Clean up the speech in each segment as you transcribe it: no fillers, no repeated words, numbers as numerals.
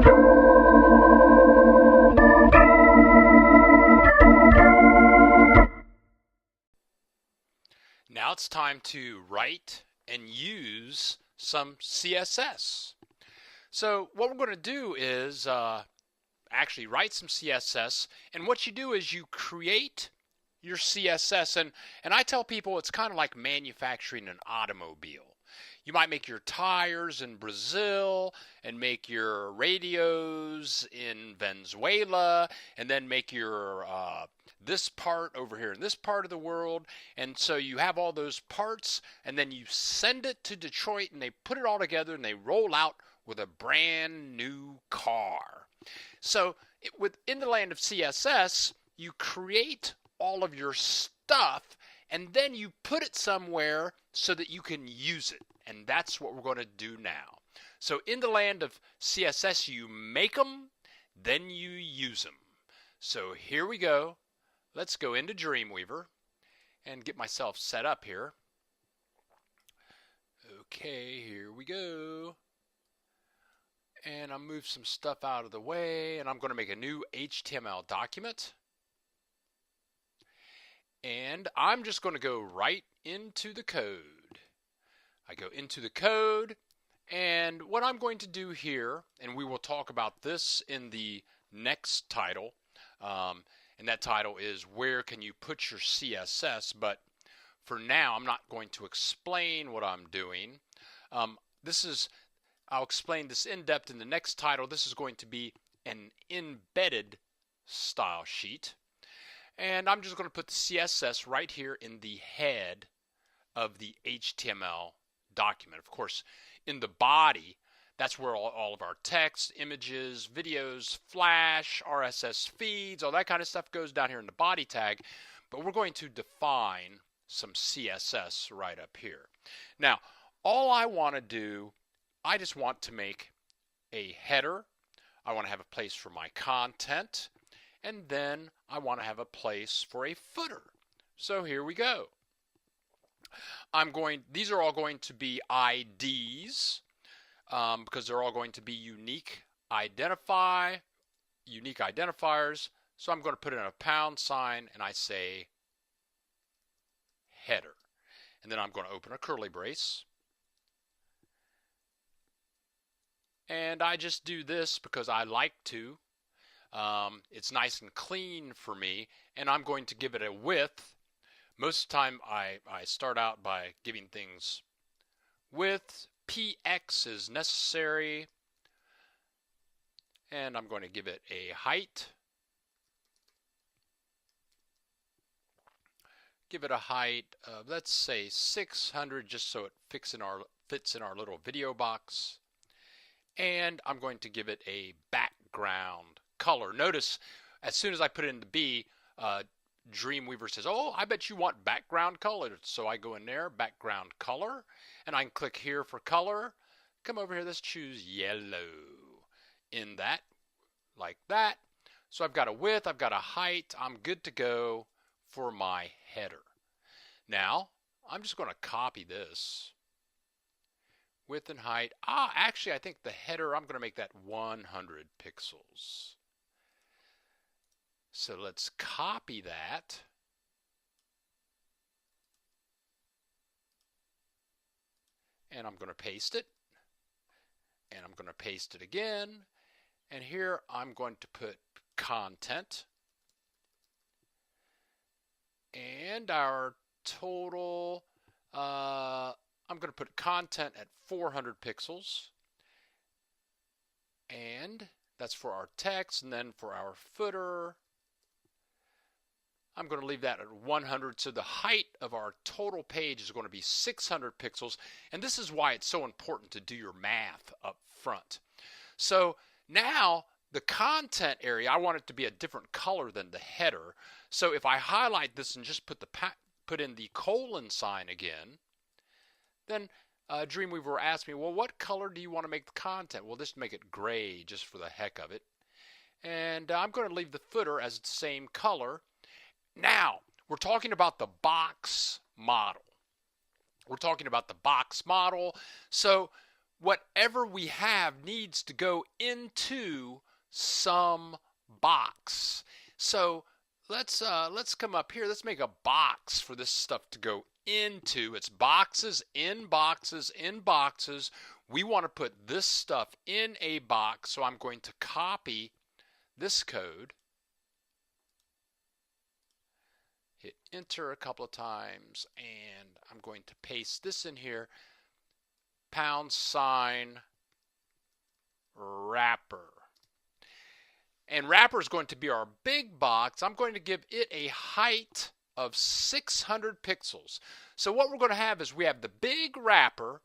Now it's time to write and use some CSS. So what we're going to do is actually write some CSS, and what you do is you create your CSS, and I tell people it's kind of like manufacturing an automobile. You might make your tires in Brazil and make your radios in Venezuela and then make your this part over here in this part of the world. And so you have all those parts and then you send it to Detroit and they put it all together and they roll out with a brand new car. So within the land of CSS, you create all of your stuff and then you put it somewhere so that you can use it. And that's what we're going to do now. So in the land of CSS, you make them, then you use them. So here we go. Let's go into Dreamweaver and get myself set up here. Okay, here we go. And I'll move some stuff out of the way, and I'm going to make a new HTML document. And I'm just going to go right into the code. I go into the code, and what I'm going to do here, and we will talk about this in the next title, and that title is Where Can You Put Your CSS? But for now, I'm not going to explain what I'm doing. I'll explain this in depth in the next title. This is going to be an embedded style sheet, and I'm just going to put the CSS right here in the head of the HTML document. Of course, in the body, that's where all of our text, images, videos, Flash, RSS feeds, all that kind of stuff goes down here in the body tag. But we're going to define some CSS right up here. Now, all I want to do, I just want to make a header. I want to have a place for my content. And then I want to have a place for a footer. So here we go. These are all going to be IDs because they're all going to be unique identifiers. So I'm going to put in a pound sign and I say header. And then I'm going to open a curly brace. And I just do this because I like to. It's nice and clean for me. And I'm going to give it a width. Most of the time I start out by giving things width. PX is necessary. And I'm going to give it a height. Give it a height of, let's say, 600, just so it fits in our little video box. And I'm going to give it a background color. Notice, as soon as I put it in the B, Dreamweaver says, oh, I bet you want background color. So I go in there, background color, and I can click here for color. Come over here, let's choose yellow. In that, like that. So I've got a width, I've got a height, I'm good to go for my header. Now, I'm just going to copy this. Width and height. Actually, I think the header, I'm going to make that 100 pixels. So let's copy that. And I'm going to paste it. And I'm going to paste it again. And here I'm going to put content. And our total, I'm going to put content at 400 pixels. And that's for our text. And then for our footer, I'm going to leave that at 100. So the height of our total page is going to be 600 pixels. And this is why it's so important to do your math up front. So now the content area, I want it to be a different color than the header. So if I highlight this and just put in the colon sign again, then Dreamweaver asked me, well, what color do you want to make the content? Well, just make it gray just for the heck of it. And I'm going to leave the footer as the same color. Now, we're talking about the box model. We're talking about the box model. So whatever we have needs to go into some box. So let's come up here. Let's make a box for this stuff to go into. It's boxes in boxes in boxes. We want to put this stuff in a box, so I'm going to copy this code, hit enter a couple of times, and I'm going to paste this in here, # wrapper. And wrapper is going to be our big box. I'm going to give it a height of 600 pixels. So what we're going to have is we have the big wrapper,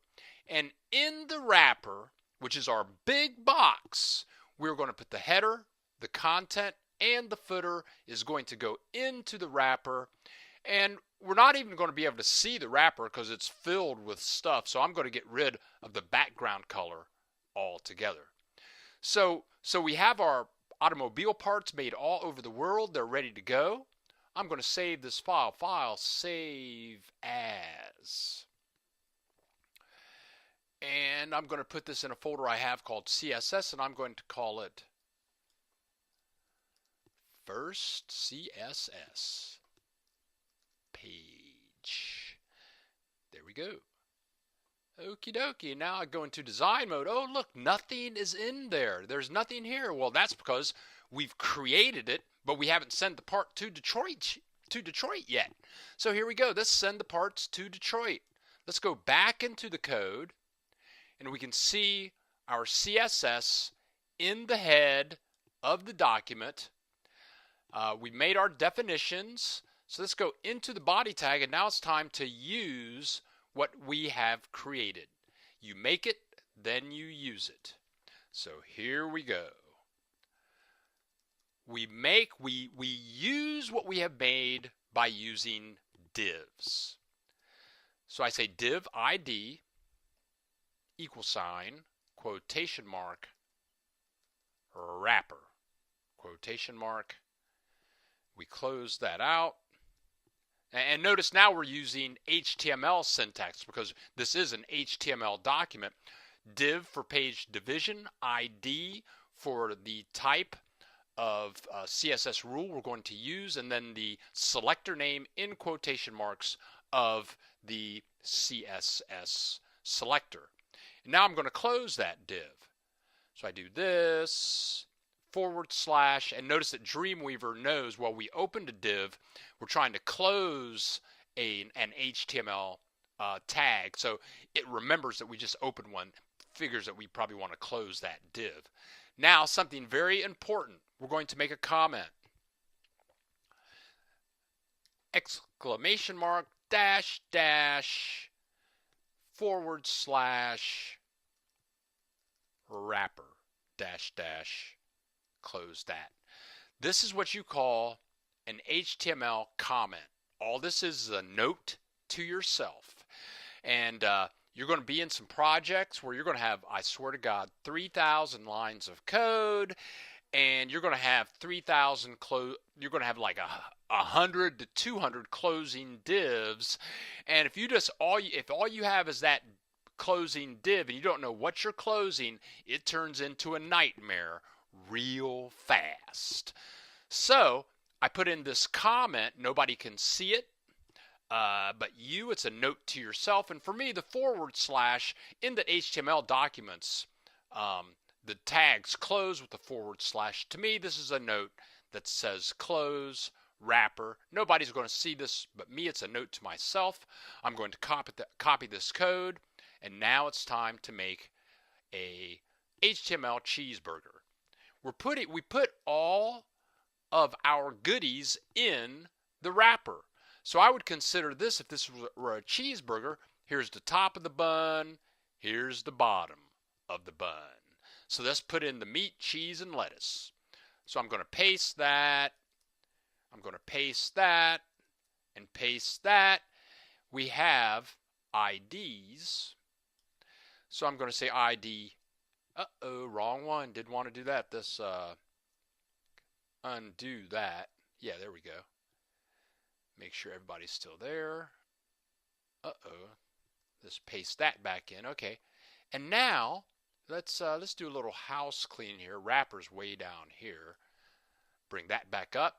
and in the wrapper, which is our big box, we're going to put the header, the content, and the footer is going to go into the wrapper. And we're not even going to be able to see the wrapper because it's filled with stuff. So I'm going to get rid of the background color altogether. So we have our automobile parts made all over the world. They're ready to go. I'm going to save this file, save as. And I'm going to put this in a folder I have called CSS, and I'm going to call it First CSS Page. There we go. Okie dokie. Now I go into design mode. Oh, look, nothing is in there. There's nothing here. Well, that's because we've created it, but we haven't sent the part to Detroit yet. So here we go. Let's send the parts to Detroit. Let's go back into the code, and we can see our CSS in the head of the document. We made our definitions. So let's go into the body tag, and now it's time to use what we have created. You make it, then you use it. So here we go. We use what we have made by using divs. So I say div ID =, quotation mark, wrapper, quotation mark. We close that out. And notice now we're using HTML syntax because this is an HTML document. Div for page division, ID for the type of CSS rule we're going to use, and then the selector name in quotation marks of the CSS selector. And now I'm going to close that div. So I do this, / and notice that Dreamweaver knows while we opened a div, we're trying to close an HTML tag. So it remembers that we just opened one, figures that we probably want to close that div. Now, something very important. We're going to make a comment. Exclamation mark, dash, dash, / wrapper, dash, dash, close that. This is what you call an HTML comment. All this is a note to yourself. And you're going to be in some projects where you're going to have, I swear to God, 3,000 lines of code, and you're going to have 3,000 you're going to have like 100 to 200 closing divs. And if all you have is that closing div and you don't know what you're closing, it turns into a nightmare real fast. So I put in this comment. Nobody can see it, but it's a note to yourself. And for me, the / in the HTML documents, the tags close with the /. To me, this is a note that says close wrapper. Nobody's going to see this but me. It's a note to myself. I'm going to copy this code, and now it's time to make a HTML cheeseburger. We put all of our goodies in the wrapper. So I would consider this, if this were a cheeseburger, here's the top of the bun, here's the bottom of the bun. So let's put in the meat, cheese, and lettuce. So I'm going to paste that. I'm going to paste that and paste that. We have IDs. So I'm going to say ID. Uh-oh, wrong one. Didn't want to do that. This undo that. Yeah, there we go. Make sure everybody's still there. Uh-oh. Let's paste that back in. Okay. And now let's do a little house cleaning here. Wrapper's way down here. Bring that back up.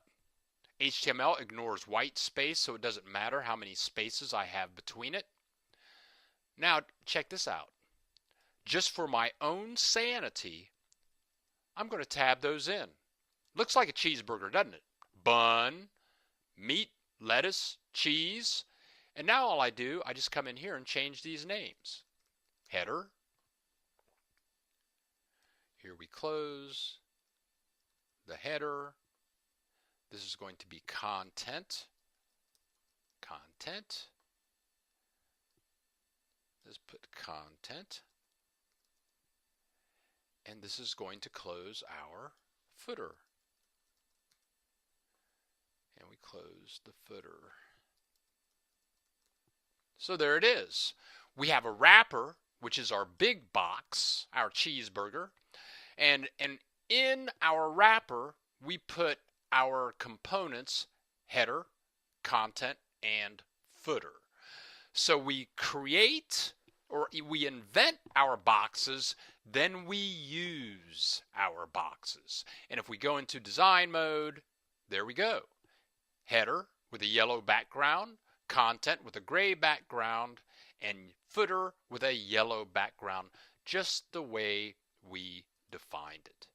HTML ignores white space, so it doesn't matter how many spaces I have between it. Now check this out. Just for my own sanity, I'm going to tab those in. Looks like a cheeseburger, doesn't it? Bun, meat, lettuce, cheese. And now all I do, I just come in here and change these names. Header. Here we close the header. This is going to be content. Content. Let's put content. And this is going to close our footer. And we close the footer. So there it is. We have a wrapper, which is our big box, our cheeseburger. And in our wrapper, we put our components, header, content, and footer. So we create or we invent our boxes, then we use our boxes. And if we go into design mode, there we go. Header with a yellow background, content with a gray background, and footer with a yellow background, just the way we defined it.